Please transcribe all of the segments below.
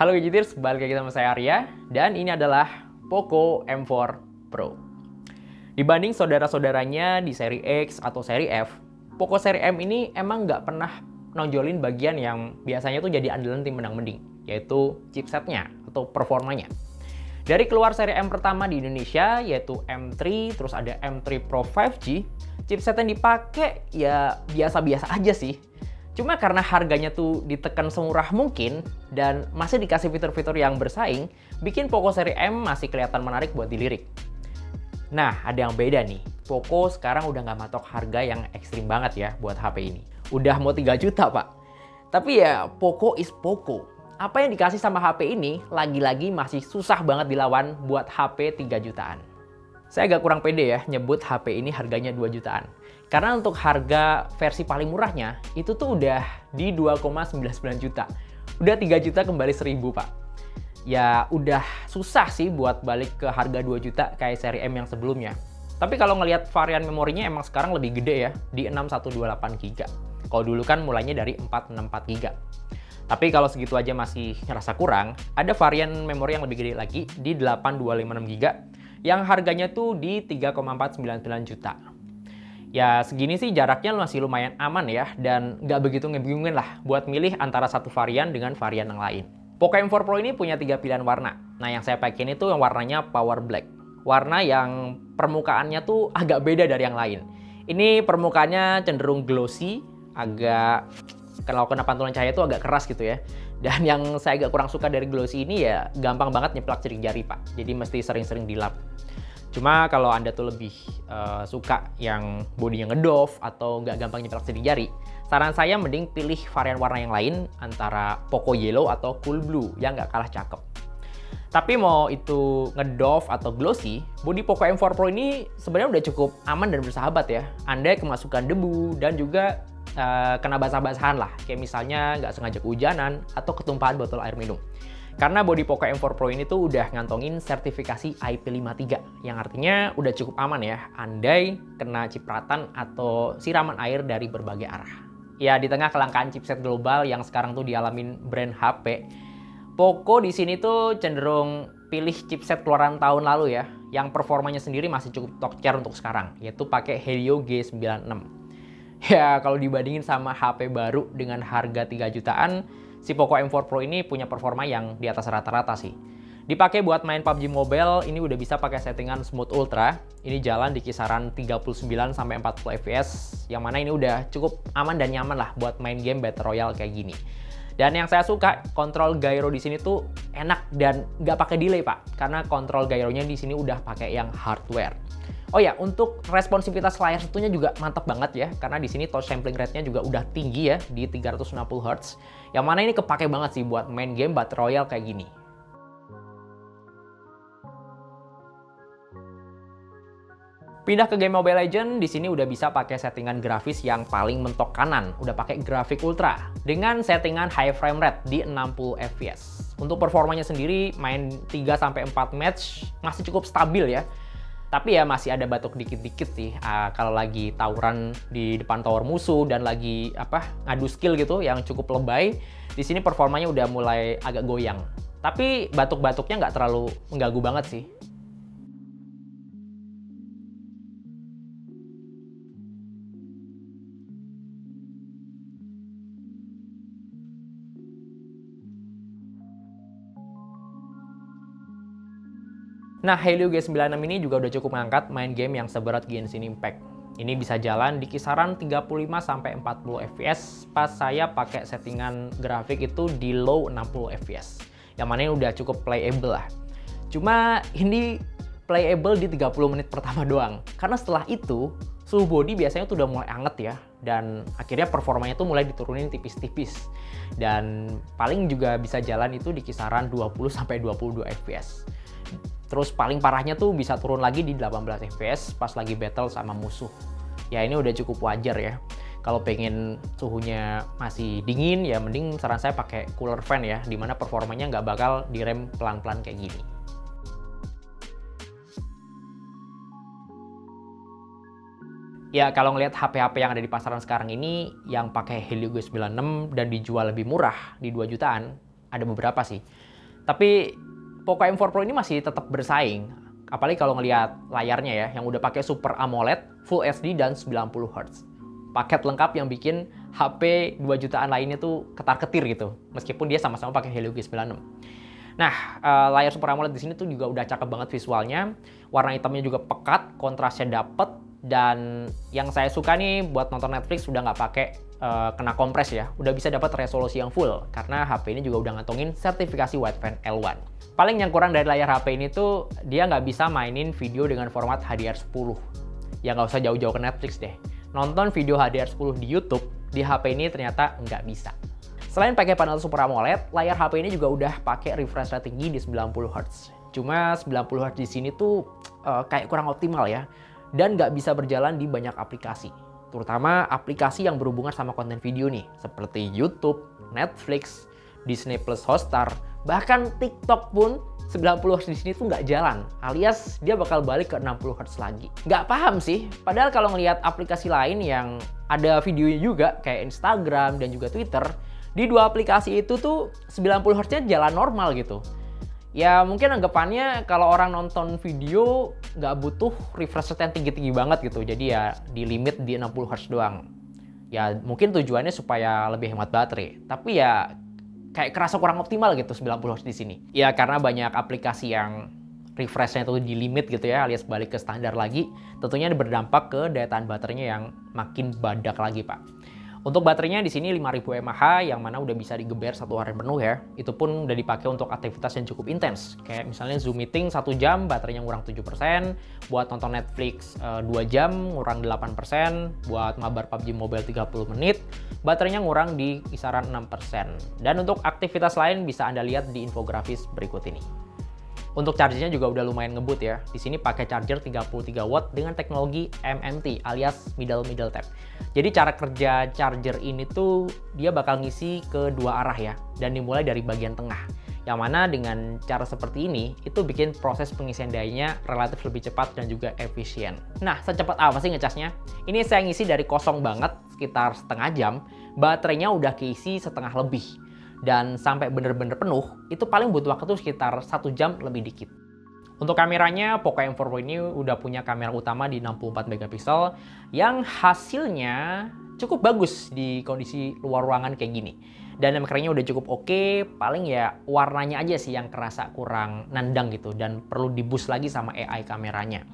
Halo Gadgeters, balik lagi sama saya Arya, dan ini adalah Poco M4 Pro. Dibanding saudara-saudaranya di seri X atau seri F, Poco seri M ini emang nggak pernah nonjolin bagian yang biasanya tuh jadi andalan tim menang mending, yaitu chipsetnya atau performanya. Dari keluar seri M pertama di Indonesia, yaitu M3, terus ada M3 Pro 5G, chipset yang dipakai ya biasa-biasa aja sih. Cuma karena harganya tuh ditekan semurah mungkin dan masih dikasih fitur-fitur yang bersaing, bikin Poco seri M masih kelihatan menarik buat dilirik. Nah, ada yang beda nih. Poco sekarang udah nggak matok harga yang ekstrim banget ya buat HP ini. Udah mau 3 juta, Pak. Tapi ya, Poco is Poco. Apa yang dikasih sama HP ini, lagi-lagi masih susah banget dilawan buat HP 3 jutaan. Saya agak kurang pede ya nyebut HP ini harganya 2 jutaan. Karena untuk harga versi paling murahnya, itu tuh udah di 2,99 juta. Udah 3 juta kembali 1000, Pak. Ya udah susah sih buat balik ke harga 2 juta kayak seri M yang sebelumnya. Tapi kalau ngelihat varian memorinya emang sekarang lebih gede ya, di 6128 GB. Kalau dulu kan mulainya dari 464 GB. Tapi kalau segitu aja masih ngerasa kurang, ada varian memori yang lebih gede lagi di 8256 GB yang harganya tuh di 3,499 juta. Ya segini sih jaraknya masih lumayan aman ya, dan nggak begitu ngebingungin lah buat milih antara satu varian dengan varian yang lain. Poco M4 Pro ini punya 3 pilihan warna. Nah yang saya pakai ini tuh yang warnanya Power Black. Warna yang permukaannya tuh agak beda dari yang lain. Ini permukaannya cenderung glossy, agak kalau kena pantulan cahaya itu agak keras gitu ya. Dan yang saya agak kurang suka dari glossy ini ya gampang banget nyeplak sidik jari, Pak. Jadi mesti sering-sering dilap. Cuma kalau Anda tuh lebih suka yang bodinya ngedove atau nggak gampang nyeplak sidik jari, saran saya mending pilih varian warna yang lain antara Poco Yellow atau Cool Blue yang nggak kalah cakep. Tapi mau itu ngedove atau glossy, bodi Poco M4 Pro ini sebenarnya udah cukup aman dan bersahabat ya. Anda kemasukan debu dan juga kena basah-basahan lah, kayak misalnya nggak sengaja kehujanan atau ketumpahan botol air minum. Karena bodi Poco M4 Pro ini tuh udah ngantongin sertifikasi IP53, yang artinya udah cukup aman ya, andai kena cipratan atau siraman air dari berbagai arah. Ya di tengah kelangkaan chipset global yang sekarang tuh dialamin brand HP, Poco di sini tuh cenderung pilih chipset keluaran tahun lalu ya, yang performanya sendiri masih cukup top tier untuk sekarang, yaitu pakai Helio G96. Ya kalau dibandingin sama HP baru dengan harga 3 jutaan, si Poco M4 Pro ini punya performa yang di atas rata-rata sih. Dipakai buat main PUBG Mobile, ini udah bisa pakai settingan Smooth Ultra. Ini jalan di kisaran 39-40 fps, yang mana ini udah cukup aman dan nyaman lah buat main game Battle Royale kayak gini. Dan yang saya suka, kontrol gyro di sini tuh enak dan nggak pakai delay, Pak. Karena kontrol gyronya di sini udah pakai yang hardware. Oh ya, untuk responsivitas layar sentuhnya juga mantap banget ya, karena di sini touch sampling rate-nya juga udah tinggi ya, di 360 Hz. Yang mana ini kepake banget sih buat main game Battle Royale kayak gini. Pindah ke game Mobile Legends, di sini udah bisa pakai settingan grafis yang paling mentok kanan, udah pakai grafik ultra dengan settingan high frame rate di 60 fps. Untuk performanya sendiri, main 3-4 match masih cukup stabil ya. Tapi ya masih ada batuk dikit-dikit sih kalau lagi tawuran di depan tower musuh dan lagi ngadu skill gitu yang cukup lebay. Di sini performanya udah mulai agak goyang. Tapi batuk-batuknya nggak terlalu mengganggu banget sih. Nah, Helio G96 ini juga udah cukup mengangkat main game yang seberat Genshin Impact. Ini bisa jalan di kisaran 35-40 fps pas saya pakai settingan grafik itu di low 60 fps. Yang mana ini udah cukup playable lah. Cuma ini playable di 30 menit pertama doang. Karena setelah itu, suhu body biasanya tuh udah mulai anget ya. Dan akhirnya performanya tuh mulai diturunin tipis-tipis. Dan paling juga bisa jalan itu di kisaran 20-22 fps. Terus paling parahnya tuh bisa turun lagi di 18 fps pas lagi battle sama musuh. Ya ini udah cukup wajar ya. Kalau pengen suhunya masih dingin ya mending saran saya pakai cooler fan ya, dimana performanya nggak bakal direm pelan-pelan kayak gini. Ya kalau ngelihat HP-HP yang ada di pasaran sekarang ini yang pakai Helio G96 dan dijual lebih murah di 2 jutaan, ada beberapa sih. Tapi Poco M4 Pro ini masih tetap bersaing. Apalagi kalau ngelihat layarnya ya, yang udah pakai Super AMOLED, Full HD dan 90 Hz. Paket lengkap yang bikin HP 2 jutaan lainnya tuh ketar-ketir gitu. Meskipun dia sama-sama pakai Helio G96. Nah, layar Super AMOLED di sini tuh juga udah cakep banget visualnya. Warna hitamnya juga pekat, kontrasnya dapet. Dan yang saya suka nih buat nonton Netflix udah nggak pakai kena kompres ya. Udah bisa dapat resolusi yang full. Karena HP ini juga udah ngantongin sertifikasi Wideband L1. Paling yang kurang dari layar HP ini tuh dia nggak bisa mainin video dengan format HDR10. Ya nggak usah jauh-jauh ke Netflix deh. Nonton video HDR10 di YouTube, di HP ini ternyata nggak bisa. Selain pakai panel Super AMOLED, layar HP ini juga udah pakai refresh rate tinggi di 90 Hz. Cuma 90 Hz di sini tuh kayak kurang optimal ya. Dan nggak bisa berjalan di banyak aplikasi. Terutama aplikasi yang berhubungan sama konten video nih. Seperti YouTube, Netflix, Disney Plus Hotstar, bahkan TikTok pun 90 Hz di sini tuh nggak jalan, alias dia bakal balik ke 60 Hz lagi. Nggak paham sih, padahal kalau ngelihat aplikasi lain yang ada videonya juga, kayak Instagram dan juga Twitter, di dua aplikasi itu tuh 90 Hz-nya jalan normal gitu. Ya mungkin anggapannya kalau orang nonton video nggak butuh refresh rate yang tinggi-tinggi banget gitu, jadi ya di limit di 60 Hz doang. Ya mungkin tujuannya supaya lebih hemat baterai, tapi ya kayak kerasa kurang optimal gitu 90 Hz di sini. Ya karena banyak aplikasi yang refresh-nya itu di limit gitu ya, alias balik ke standar lagi, tentunya berdampak ke daya tahan baterainya yang makin badak lagi, Pak. Untuk baterainya di sini 5000 mAh yang mana udah bisa digeber satu hari penuh ya. Itu pun udah dipakai untuk aktivitas yang cukup intens. Kayak misalnya Zoom meeting 1 jam baterainya ngurang 7%, buat nonton Netflix 2 jam ngurang 8%, buat mabar PUBG Mobile 30 menit, baterainya ngurang di kisaran 6%. Dan untuk aktivitas lain bisa Anda lihat di infografis berikut ini. Untuk chargernya juga udah lumayan ngebut ya. Di sini pakai charger 33 watt dengan teknologi MMT alias middle tap. Jadi cara kerja charger ini tuh dia bakal ngisi ke dua arah ya, dan dimulai dari bagian tengah. Yang mana dengan cara seperti ini itu bikin proses pengisian dayanya relatif lebih cepat dan juga efisien. Nah, secepat apa sih ngecasnya? Ini saya ngisi dari kosong banget sekitar setengah jam, baterainya udah keisi setengah lebih. Dan sampai bener-bener penuh, itu paling butuh waktu sekitar 1 jam lebih dikit. Untuk kameranya, Poco M4 Pro ini udah punya kamera utama di 64 megapiksel yang hasilnya cukup bagus di kondisi luar ruangan kayak gini. Dan kameranya udah cukup oke, paling ya warnanya aja sih yang kerasa kurang nandang gitu dan perlu di-boost lagi sama AI kameranya.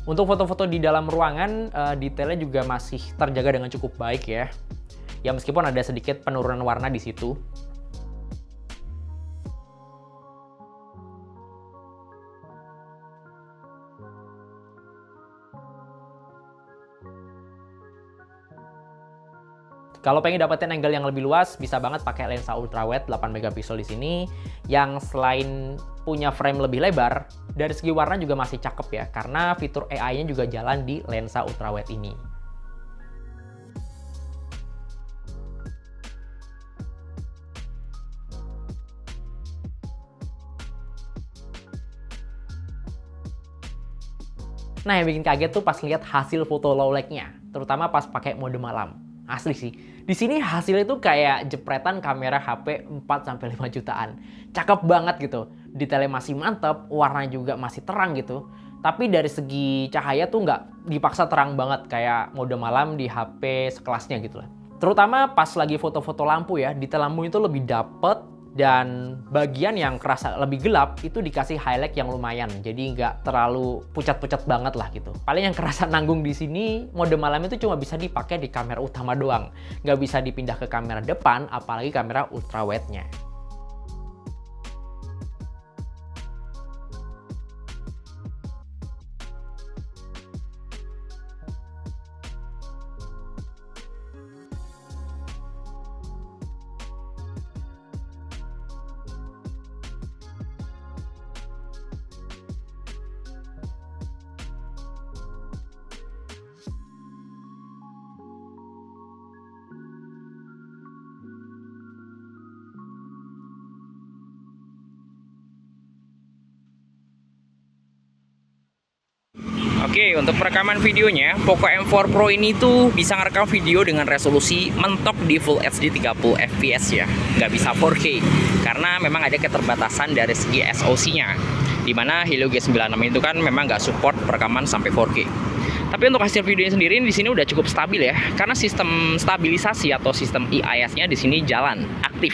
Untuk foto-foto di dalam ruangan, detailnya juga masih terjaga dengan cukup baik ya. Ya meskipun ada sedikit penurunan warna di situ. Kalau pengen dapetin angle yang lebih luas, bisa banget pakai lensa ultrawide 8 megapiksel di sini, yang selain punya frame lebih lebar, dari segi warna juga masih cakep ya, karena fitur AI-nya juga jalan di lensa ultrawide ini. Nah, yang bikin kaget tuh pas lihat hasil foto low light-nya, terutama pas pakai mode malam. Asli sih. Di sini hasilnya tuh kayak jepretan kamera HP 4-5 jutaan. Cakep banget gitu. Detailnya masih mantep, warnanya juga masih terang gitu. Tapi dari segi cahaya tuh nggak dipaksa terang banget kayak mode malam di HP sekelasnya gitu lah. Terutama pas lagi foto-foto lampu ya, detail lampu itu lebih dapet. Dan bagian yang kerasa lebih gelap itu dikasih highlight yang lumayan, jadi nggak terlalu pucat-pucat banget lah gitu. Paling yang kerasa nanggung di sini mode malam itu cuma bisa dipakai di kamera utama doang, nggak bisa dipindah ke kamera depan, apalagi kamera ultrawide-nya. Oke, untuk perekaman videonya, Poco M4 Pro ini tuh bisa ngerekam video dengan resolusi mentok di Full HD 30 fps ya. Nggak bisa 4K, karena memang ada keterbatasan dari segi SoC-nya. Dimana Helio G96 itu kan memang nggak support perekaman sampai 4K. Tapi untuk hasil videonya sendiri di sini udah cukup stabil ya, karena sistem stabilisasi atau sistem EIS-nya di sini jalan, aktif.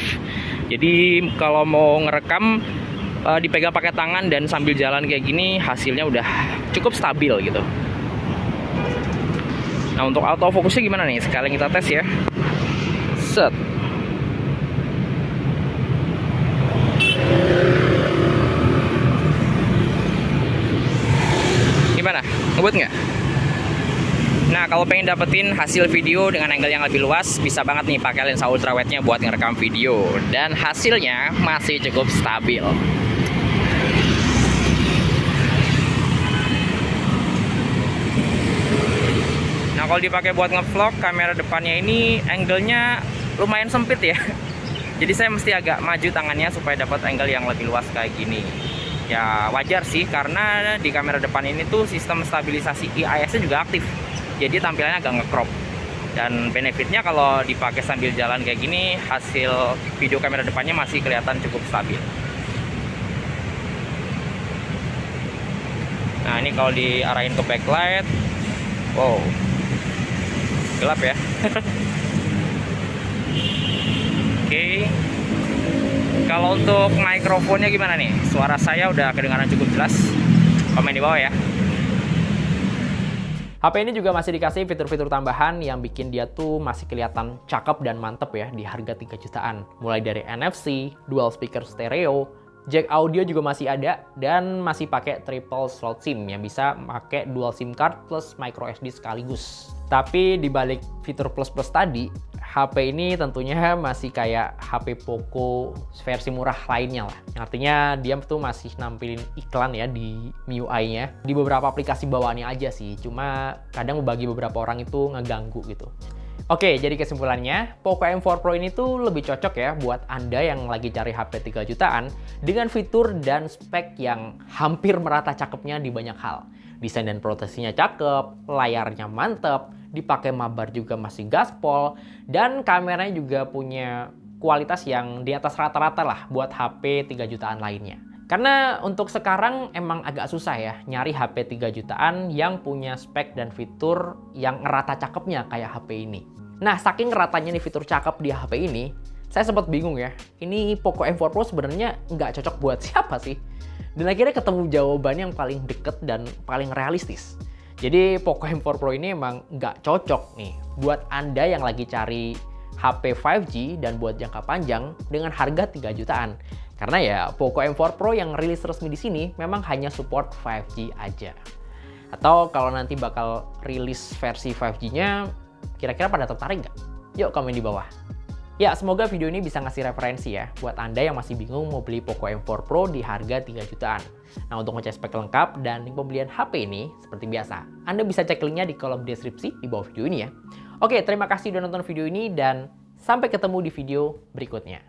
Jadi kalau mau ngerekam dipegang pakai tangan dan sambil jalan kayak gini, hasilnya udah cukup stabil gitu. Nah, untuk autofokusnya gimana nih? Sekalian kita tes ya. Set. Gimana? Ngebut nggak? Nah, kalau pengen dapetin hasil video dengan angle yang lebih luas, bisa banget nih pakai lensa ultrawide-nya buat ngerekam video. Dan hasilnya masih cukup stabil. Nah, kalau dipakai buat ngevlog, kamera depannya ini angle-nya lumayan sempit ya. Jadi saya mesti agak maju tangannya supaya dapat angle yang lebih luas kayak gini. Ya wajar sih, karena di kamera depan ini tuh sistem stabilisasi EIS-nya juga aktif. Jadi tampilannya agak nge-crop. Dan benefitnya kalau dipakai sambil jalan kayak gini, hasil video kamera depannya masih kelihatan cukup stabil. Nah, ini kalau diarahin ke backlight, wow, gelap ya. Oke. Kalau untuk mikrofonnya gimana nih? Suara saya udah kedengaran cukup jelas? Komen di bawah ya. HP ini juga masih dikasih fitur-fitur tambahan yang bikin dia tuh masih kelihatan cakep dan mantep ya di harga 3 jutaan. Mulai dari NFC, dual speaker stereo, jack audio juga masih ada, dan masih pakai triple slot SIM yang bisa pakai dual SIM card plus micro SD sekaligus. Tapi dibalik fitur plus-plus tadi, HP ini tentunya masih kayak HP Poco versi murah lainnya lah. Artinya dia tuh masih nampilin iklan ya di MIUI-nya. Di beberapa aplikasi bawaannya aja sih, cuma kadang bagi beberapa orang itu ngeganggu gitu. Oke, jadi kesimpulannya, Poco M4 Pro ini tuh lebih cocok ya buat Anda yang lagi cari HP 3 jutaan dengan fitur dan spek yang hampir merata cakepnya di banyak hal. Desain dan proteksinya cakep, layarnya mantep, dipakai mabar juga masih gaspol, dan kameranya juga punya kualitas yang di atas rata-rata lah buat HP 3 jutaan lainnya. Karena untuk sekarang emang agak susah ya nyari HP 3 jutaan yang punya spek dan fitur yang ngerata cakepnya kayak HP ini. Nah, saking ratanya nih fitur cakep di HP ini, saya sempat bingung ya, ini Poco M4 Pro sebenarnya nggak cocok buat siapa sih? Dan akhirnya ketemu jawaban yang paling deket dan paling realistis. Jadi Poco M4 Pro ini emang nggak cocok nih buat Anda yang lagi cari HP 5G dan buat jangka panjang dengan harga 3 jutaan. Karena ya Poco M4 Pro yang rilis resmi di sini memang hanya support 5G aja. Atau kalau nanti bakal rilis versi 5G-nya, kira-kira pada tertarik nggak? Yuk komen di bawah. Ya, semoga video ini bisa ngasih referensi ya buat Anda yang masih bingung mau beli Poco M4 Pro di harga 3 jutaan. Nah, untuk ngecek spek lengkap dan link pembelian HP ini, seperti biasa, Anda bisa cek linknya di kolom deskripsi di bawah video ini ya. Oke, terima kasih udah nonton video ini dan sampai ketemu di video berikutnya.